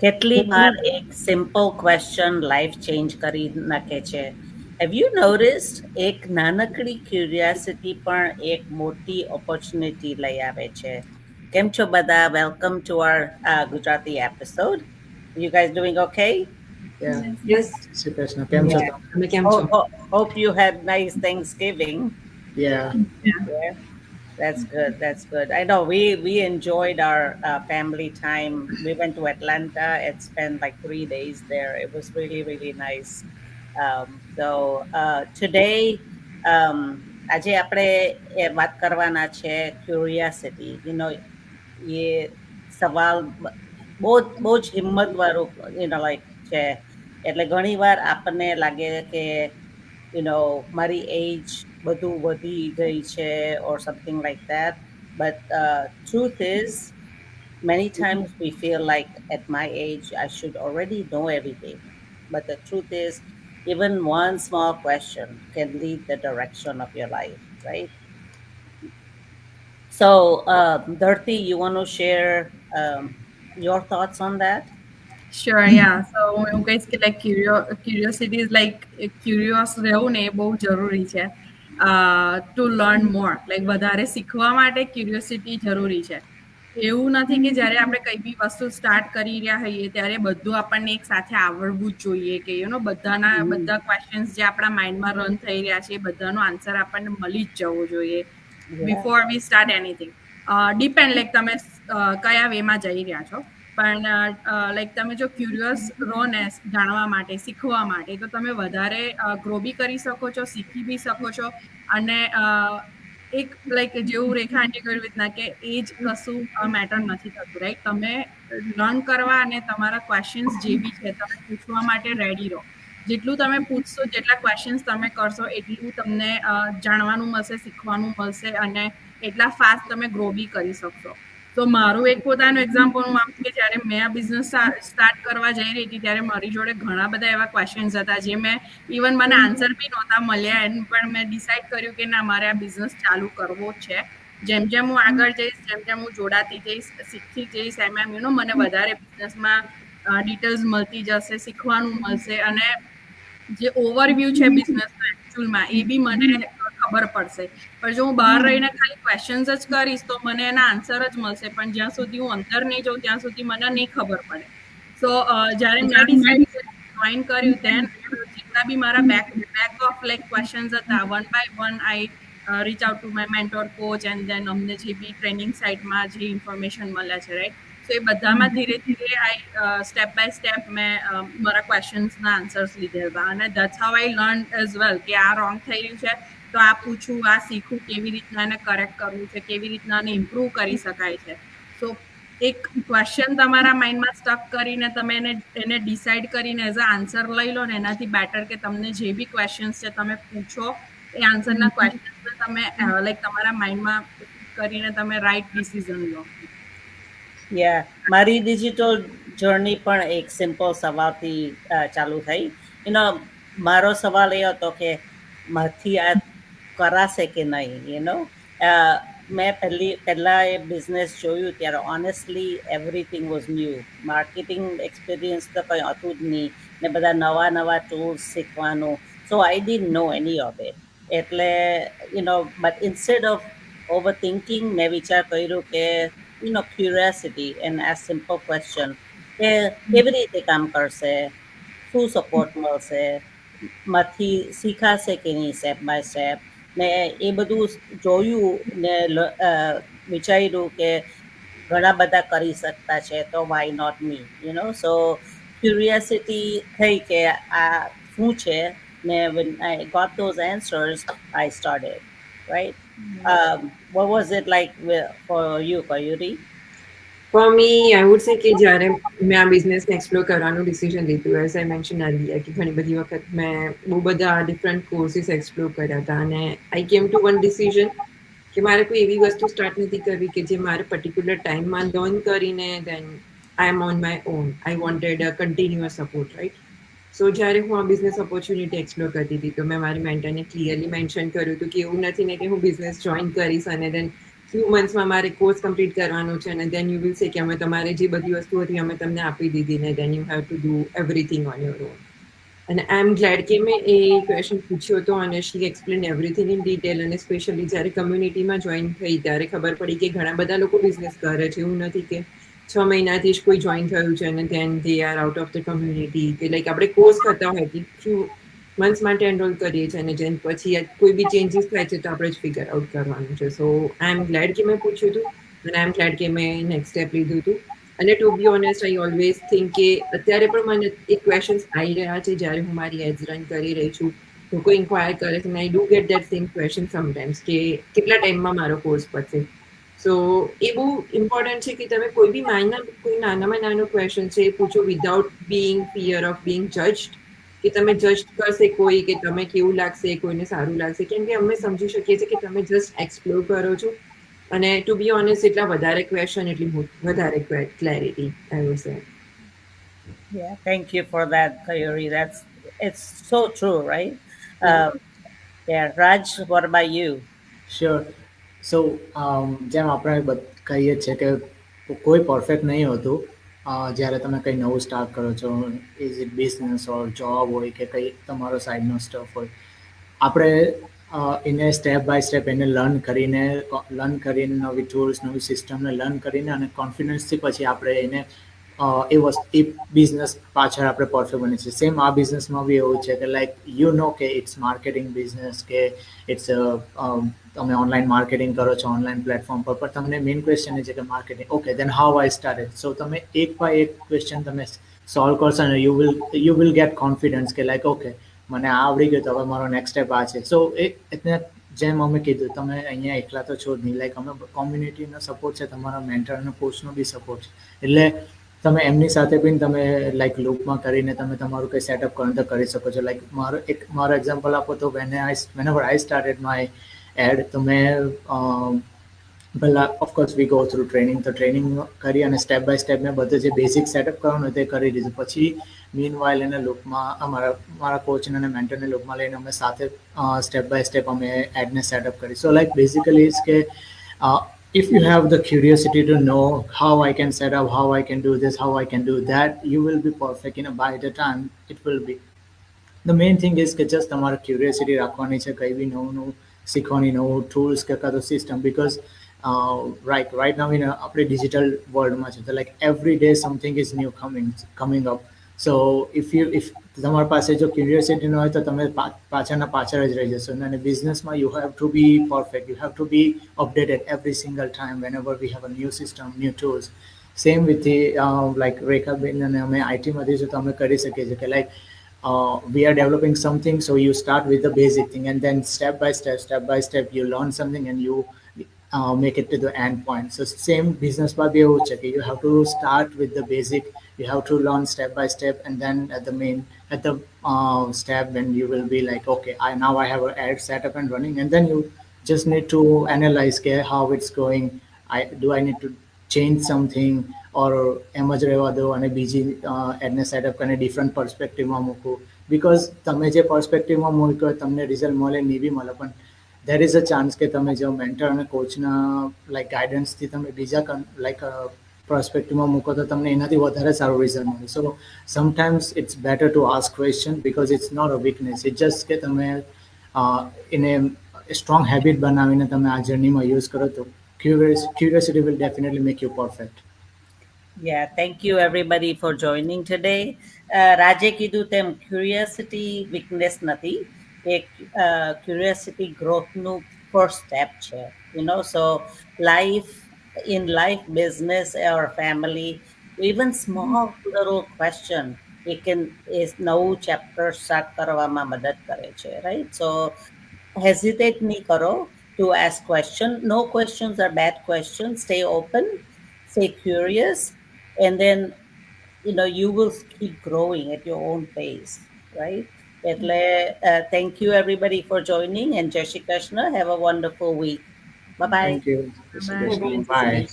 કેટલી વાર એક સિમ્પલ ક્વેશ્ચન લાઈફ ચેન્જ કરી નાખે છે. હેવ યુ નોટિસ્ડ એક નાનકડી ક્યુરિયાસિટી પણ એક મોટી ઓપોર્ચ્યુનિટી લઈ આવે છે. કેમ છો બધા? Welcome to our Gujarati episode. You guys doing okay? Yeah. Yes. Shri Krishna કેમ છો Yeah. તમે? તમે કેમ છો? Hope you had nice Thanksgiving. Yeah. Yeah. Yeah. That's good. That's good. I know we enjoyed our family time. We went to Atlanta and spent like 3 days there. It was really really nice. Today, આજે આપણે એ વાત કરવાના છે ક્યુરિયાસિટી. એ સવાલ બહુ જ હિંમત વાળું લાઈક છે. એટલે ઘણી વાર આપણને લાગે કે મારી એજ બધું વધી ગઈ છે or something like that. But truth is, many times we feel like at my age I should already know everything. But the truth is, even one small question can lead the direction of your life, right? So, Dharti, you want to share your thoughts on that? Sure, yeah. So એવું કહીશ કે like curiosity is like curious રહેવું ને એ બહુ જરૂરી છે to learn more. Like વધારે શીખવા માટે ક્યુરિયોસિટી જરૂરી છે. એવું નથી કે જ્યારે આપણે કઈ બી વસ્તુ સ્ટાર્ટ કરી રહ્યા હોઈએ ત્યારે બધું આપણને એક સાથે આવડવું જ જોઈએ કે બધા ક્વેશ્ચન્સ જે આપણા માઇન્ડમાં રન થઈ રહ્યા છે એ બધાનો આન્સર આપણને મળી જ જવો જોઈએ Yeah. Before we start anything. Depend like તમે કયા વેમાં જઈ રહ્યા છો. પણ લાઈક તમે જો ક્યુરિયસ રહો ને જાણવા માટે શીખવા માટે તો તમે વધારે ગ્રો બી કરી શકો છો, શીખી બી શકો છો. અને એક લાઈક જેવું રેખા આંટી કહ્યું રીતના કે એજ કશું મેટર નથી થતું, રાઈટ? તમે લર્ન કરવા અને તમારા ક્વેશ્ચન્સ જે બી છે તમે પૂછવા માટે રેડી રહો. જેટલું તમે પૂછશો, જેટલા ક્વેશ્ચન્સ તમે કરશો એટલું તમને જાણવાનું મળશે, શીખવાનું મળશે અને એટલા ફાસ્ટ તમે ગ્રો બી કરી શકશો. તો મારું એક પોતાનું એક્ઝામ્પલ હું આપું કે જ્યારે મેં આ બિઝનેસ સ્ટાર્ટ કરવા જઈ રહી હતી ત્યારે મારી જોડે ઘણા બધા એવા ક્વેશ્ચન્સ હતા જે મેં ઇવન મને આન્સર બી નહોતા મળ્યા એમ, પણ મેં ડિસાઇડ કર્યું કે ના, મારે આ બિઝનેસ ચાલુ કરવો છે. જેમ જેમ હું આગળ જઈશ, જેમ જેમ હું જોડાતી જઈશ, શીખતી જઈશ, એમ મને વધારે બિઝનેસમાં ડિટેલ્સ મળતી જશે, શીખવાનું મળશે અને જે ઓવરવ્યૂ છે બિઝનેસનો એકચ્યુઅલમાં એ બી મને ખબર પડશે. પણ જો હું બહાર રહીને ખાલી ક્વેશ્ચન્સ જ કરીશ તો મને એના આન્સર જ મળશે, પણ જ્યાં સુધી હું અંદર નહીં જાઉં ત્યાં સુધી મને નહીં ખબર પડે. સો જ્યારે મેં ડિસાઇડ જોઈન કર્યું તેન જેટલા બી મારા બેક ઓફ લાઈક ક્વેશ્ચન્સ હતા, one by one I reach out to my mentor coach and then અમને જે બી ટ્રેનિંગ સાઇટમાં જે ઇન્ફોર્મેશન મળે છે, રાઈટ? સો એ બધામાં ધીરે ધીરે સ્ટેપ બાય સ્ટેપ મેં મારા ક્વેશ્ચન્સના આન્સર્સ લીધેલા અને that's how I learn as well કે આ રોંગ થઈ રહ્યું છે તો આ પૂછું, આ શીખું, કેવી રીતના એને કરેક્ટ કરવું છે, કેવી રીતના એને ઇમ્પ્રૂવ કરી શકાય છે. સો એક ક્વેશ્ચન તમારા માઇન્ડમાં સ્ટક કરીને તમે એને ડિસાઇડ કરીને એઝ અ આન્સર લઈ લો ને એનાથી બેટર કે તમને જે બી ક્વેશ્ચન્સ છે તમે પૂછો, એ આન્સરના ક્વેશ્ચન્સને તમે લાઈક તમારા માઇન્ડમાં કરીને તમે રાઈટ ડિસિઝન લો. Yeah, મારી ડિજિટલ જર્ની પણ એક સિમ્પલ સવાલથી ચાલુ થઈ. મારો સવાલ એ હતો કે મારથી આ કરાશે કે નહીં. મેં પહેલા એ બિઝનેસ જોયું ત્યારે honestly everything was new. Marketing experience તો કંઈ હતું જ નહીં ને બધા નવા નવા ટૂલ્સ શીખવાનું. સો આઈ ડીન્ટ નો એની ઓફ ઇટ. એટલે but instead of over thinking મેં વિચાર કર્યું કે curiosity and ask simple question કે કેવી રીતે કામ કરશે, શું સપોર્ટ મળશે, માંથી શીખાશે કે નહીં સ્ટેપ બાય સ્ટેપ. ને એ બધું જોયું ને વિચાર્યું કે ઘણા બધા કરી શકતા છે તો why not me. So curiosity થઈ કે આ શું છે ને when I got those answers I started, right? What was it like for you, Kayuri? For me, I would say કે જ્યારે મેં આ બિઝનેસને એક્સપ્લોર કરવાનું ડિસિઝન લીધું, એઝ આઈ મેન્શન અર્લિયર, કે ઘણી બધી વખત મેં બહુ બધા ડિફરન્ટ કોર્સીસ એક્સપ્લોર કર્યા હતા અને આઈ કેમ ટુ વન ડિસિઝન કે મારે કોઈ એવી વસ્તુ સ્ટાર્ટ નથી કરવી કે જે મારે પર્ટિક્યુલર ટાઈમમાં લર્ન કરીને then I am on my own. I wanted a continuous support, right? So જ્યારે હું આ બિઝનેસ ઓપોર્ચ્યુનિટી એક્સપ્લોર કરતી હતી તો મેં મારી મેન્ટરને ક્લિયરલી મેન્શન કર્યું હતું કે એવું નથી ને કે હું બિઝનેસ જોઈન કરીશ અને દેન few monthsમાં મારે કોર્સ કમ્પ્લીટ કરવાનો છે અને then you will say કે અમે તમારે જે બધી વસ્તુ હતી અમે તમને આપી દીધી ને then you have to do everything on your own. અને આઈ એમ ગ્લેડ કે મેં એ ક્વેશ્ચન પૂછ્યો હતો અને શી એક્સપ્લેન એવરીથિંગ ઇન ડિટેલ અને સ્પેશિયલી જ્યારે કમ્યુનિટીમાં જોઈન થઈ ત્યારે ખબર પડી કે ઘણા બધા લોકો બિઝનેસ કરે છે. એવું નથી કે 6 મહિનાથી જ કોઈ જોઈન થયું છે અને then they are out of the community કે લાઈક આપણે કોર્સ કરતા હોય કે few months માટે એનરોલ કરીએ છીએ અને જેન પછી કોઈ બી ચેન્જીસ થાય છે તો આપણે જ ફિગર આઉટ કરવાનું છે. સો આઈ એમ ગ્લેડ કે મેં પૂછ્યું હતું અને આઈ એમ ગ્લેડ કે મેં નેક્સ્ટ સ્ટેપ લીધું હતું. અને to be honest I always think કે અત્યારે પણ મને એ ક્વેશ્ચન્સ આવી રહ્યા છે જ્યારે હું મારી એડ્સ રન કરી રહી છું. લોકો ઇન્ક્વાયર કરે છે અને I do get that same question sometimes કે કેટલા ટાઈમમાં મારો કોર્સ પતશે. સો એ બહુ ઇમ્પોર્ટન્ટ છે કે તમે કોઈ બી કોઈ નાનામાં નાનો ક્વેશ્ચન છે એ પૂછો without being fear of being judged કે તમે જજ કરશે કોઈ કે તમે કેવું લાગશે કોઈને સારું લાગશે કેમ કે અમે સમજી શકીએ છીએ કે તમે જસ્ટ એક્સપ્લોર કરો છો અને ટુ બી ઓનેસ્ટ એટલા વધારે ક્વેશ્ચન એટલી વધારે clarity I would say. Yeah, thank you for that, Kayuri. It's so true, right? Yeah, Raj, what about you? Sure. So જેમ આપણે કહીએ છીએ કે કોઈ પરફેક્ટ નહીં હોતું. જ્યારે તમે કંઈ નવું સ્ટાર્ટ કરો છો, is it business or job હોય કે કંઈ તમારો સાઈડનો સ્ટફ હોય, આપણે એને સ્ટેપ બાય સ્ટેપ એને લર્ન કરીને નવી ટૂલ્સ નવી સિસ્ટમને લર્ન કરીને અને કોન્ફિડન્સથી પછી આપણે એને એ બિઝનેસ પાછળ આપણે પરફેક્ટ બની છે. સેમ આ બિઝનેસમાં બી એવું છે કે લાઈક યુ નો કે ઇટ્સ માર્કેટિંગ બિઝનેસ કે ઇટ્સ તમે ઓનલાઈન માર્કેટિંગ કરો છો ઓનલાઈન પ્લેટફોર્મ પર પણ તમને મેઇન ક્વેશ્ચન એ છે કે marketing. Okay, then how I started. So તમે એક બાય એક ક્વેશ્ચન તમે સોલ્વ કરશો અને યુ વિલ ગેટ કોન્ફિડન્સ કે લાઈક ઓકે મને આ આવડી ગયું તો હવે મારો નેક્સ્ટ સ્ટેપ આ છે. સો એટલે જેમ અમે કીધું તમે અહીંયા એકલા તો છો જ નહીં. લાઈક અમે કોમ્યુનિટીનો સપોર્ટ છે, તમારા મેન્ટર અને કોચનો બી સપોર્ટ છે. એટલે તમે એમની સાથે બી તમે લાઈક લૂપમાં કરીને તમે તમારું કંઈ સેટઅપ કરીને તો કરી શકો છો. લાઈક મારો એક્ઝામ્પલ આપો તો whenever I started my ad તો મેં પહેલાં of course we go through training. તો ટ્રેનિંગ કરી અને સ્ટેપ બાય સ્ટેપ મેં બધું જે બેઝિક સેટઅપ કરવાનું તે કરી દીધું. પછી મીન વાઇલ એને લૂપમાં મારા કોચને અને મેન્ટરને લૂપમાં લઈને અમે સાથે સ્ટેપ બાય સ્ટેપ અમે એડને સેટઅપ કરી. સો લાઈક બેઝિકલી ઇઝ કે if you have the curiosity to know how I can set up, how I can do this, how I can do that, you will be perfect. By the time it will be. The main thing is કે just તમારે curiosity રાખવાની છે કંઈ બી નવું શીખવાની, નવું tools કે કાં તો સિસ્ટમ. બિકોઝ right now આપણે ડિજિટલ વર્લ્ડમાં છે તો like every day something is new coming up. So if તમારી પાસે જો ક્યુરિયોસિટી ન હોય તો તમે પાછળ જ રહી જશો. અને બિઝનેસમાં you have to be perfect, you have to be updated every single time whenever we have a new system, new tools. Same with like રેખાબેન અને અમે આઈટીમાંથી જો તો અમે કરી શકીએ છીએ કે like we are developing something, so you start with the basic thing and then step by step you learn something and you make it to the end point. So same business by you have to start with the basic, you have to learn step by step, and then at the step when you will be like, okay, I have an ad set up and running, and then you just need to analyze how it's going. I need to change something or એમ જ રહેવા દો અને બીજી એડને setup કરીને different પર્સપેક્ટિવમાં મૂકું. Because તમે જે પર્સપેક્ટિવમાં મૂકો તમને રિઝલ્ટ મળે નહીં બી મળે, પણ there is a chance કે તમે જો મેન્ટર અને કોચના લાઈક ગાઈડન્સથી તમે બીજા લાઈક પર્સપેક્ટિવમાં મૂકો તો તમને એનાથી વધારે સારું રિઝલ્ટ મળે. So sometimes it's better to ask question because it's not a weakness. It just કે તમે એને સ્ટ્રોંગ હેબિટ બનાવીને તમે આ જર્નીમાં યુઝ કરો તો curiosity will definitely make you perfect. Yeah, thank you everybody for joining today. Raje kidhu tem curiosity weakness nathi. Ek curiosity growth nu first step છે. So in life, business or family, even small little question is નવું chapter start કરવામાં મદદ કરે છે, right? So hesitate nahi karo to ask question. No questions are bad questions. Stay open, stay curious, and then you will keep growing at your own pace, right? Thank you everybody for joining, and Jai Shri Krishna. Have a wonderful week. Bye bye. Thank you. Bye. Bye.